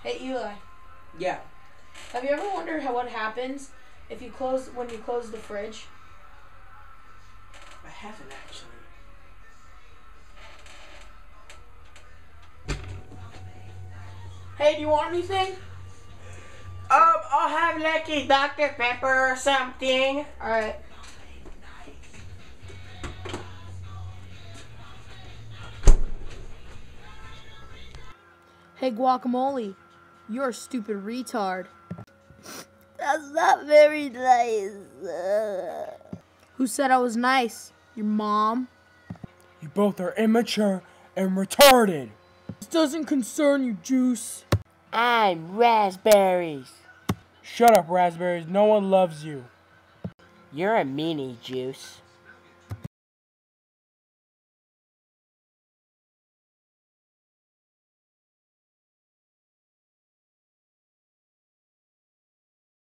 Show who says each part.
Speaker 1: Hey Eli,
Speaker 2: Yeah.
Speaker 1: have you ever wondered what happens if you when you close the fridge?
Speaker 2: I haven't actually.
Speaker 1: Hey, do you want anything?
Speaker 2: I'll have like a Dr. Pepper or something.
Speaker 1: Alright. Hey Guacamole, you're a stupid retard.
Speaker 3: That's not very nice.
Speaker 1: Who said I was nice? Your mom?
Speaker 4: You both are immature and retarded.
Speaker 1: This doesn't concern you, Juice.
Speaker 3: I'm raspberries.
Speaker 4: Shut up, Raspberries. No one loves you.
Speaker 3: You're a meanie, Juice.